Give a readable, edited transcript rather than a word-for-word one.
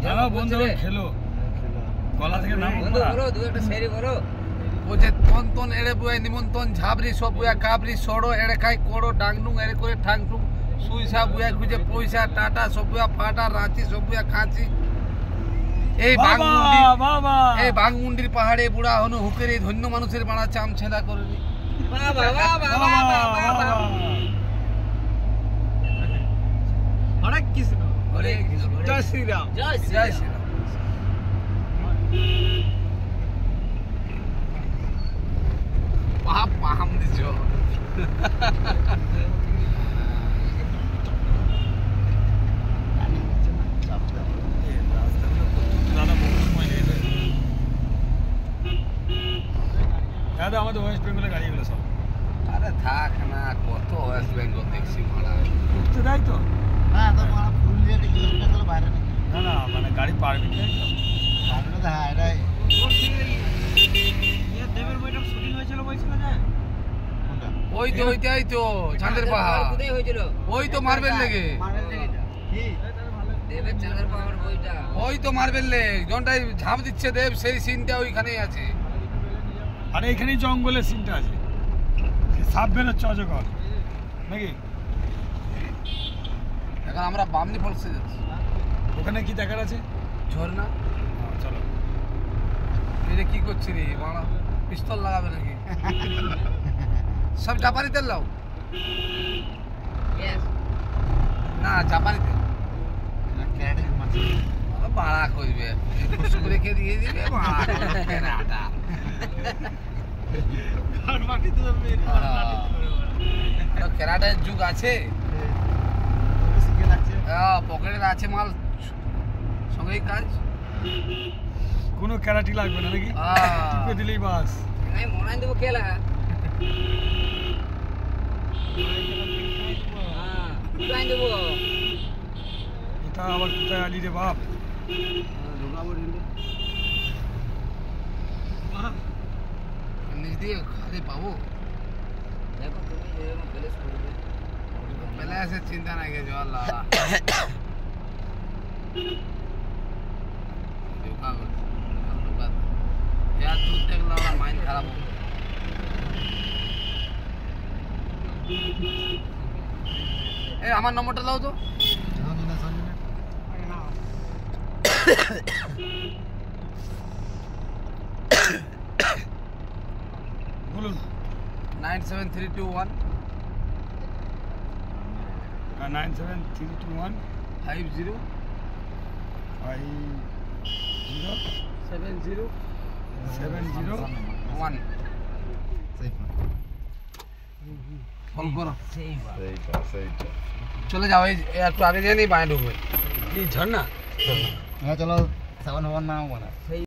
যাও বন্ধু খেলো গলা থেকে নাম বন্ধু করো দু একটা শেয়ারি করো বলছে তন তন এড়ে বুয়া নিমন্ত্রণ ঝাবরি সব বুয়া কাবরি সড়ো এড়ে খাই কোড়ো ডাংডুং এড়ে করে ঠাংটুং সুইসা বুয়া খুঁজে পয়সা টাটা সব বুয়া ফাটা রাঁচি সব বুয়া খাঁচি এই বাঘমুন্ডির পাহাড়ে বুড়া হনু হুকের এই ধন্য মানুষের বাড়া চাম ছেঁদা করেনি হরে কৃষ্ণ হরে কৃষ্ণ জয় শ্রীরাম জয় শ্রীরাম পাপ পাহাম দিছ দাদা আমাদের ওয়েস্ট বেঙ্গলের গাড়িগুলো সব আরে থাক না কত ওয়েস্ট বেঙ্গল দেখছি মারা উঠতে দেয় তো হ্যাঁ তো মারা ফুল দিয়ে কিলোমিটার তাহলে বাইরে নাকি না না মানে গাড়ি পারমিট নেই তো আমরা তো হ্যাঁ এটাই দেবের বইটা শুটিং হয়েছিল বলছিল যে কোনটা ওই তো চাঁদের পাহাড় কোথায় হয়েছিল ওই তো মার্বেল লেগে কি দেবের চাঁদের পাহাড় বইটা ওই তো মার্বেল লেগ যনটাই ঝাঁপ দিচ্ছে দেব সেই সিনটা ওইখানেই আছে আরে এখানেই জঙ্গলের সিনটা আছে সাপ বেরোচ্ছে অজগর নাকি এখন আমরা বামনি ফলসে যাচ্ছি ওখানে কি দেখার আছে ঝর্ণা চলো এটা কি করছি রে মারা পিস্তল লাগাবে নাকি সব জাপানি তেল লাও ইয়েস না জাপানি তেল ক্যাডে মাছ ভাড়া করবে খুশি করে কে দিয়ে দিবে ভাড়া করবে কেনাটা কেনাটার যুগ আছে শিখে লাগছে পকেটে আছে মাল সঙ্গেই কাজ কোনো ক্যারাটি লাগবে না নাকি টিপে দিলেই বাস আমি মনে দেবো খেলা হ্যাঁ দেবো এটা আবার কোথায় আলি রে বাপ নিজ দিয়ে খালি পাবো দেখো তুমি এরকম প্লেস করবে পেলে আসে চিন্তা নাই গেছে আল্লাহ यार दूध देख लो माइंड खराब हो ए আমার নম্বরটা দাও তো বলুন 97321 97321 50 50 70 1 ফোন করো সেইটা চলে যাও এই একটু আগে যাই বাঁয়ে ঢুকবে কি ঝর্ণা হ্যাঁ চলো 7 1 নাও বলা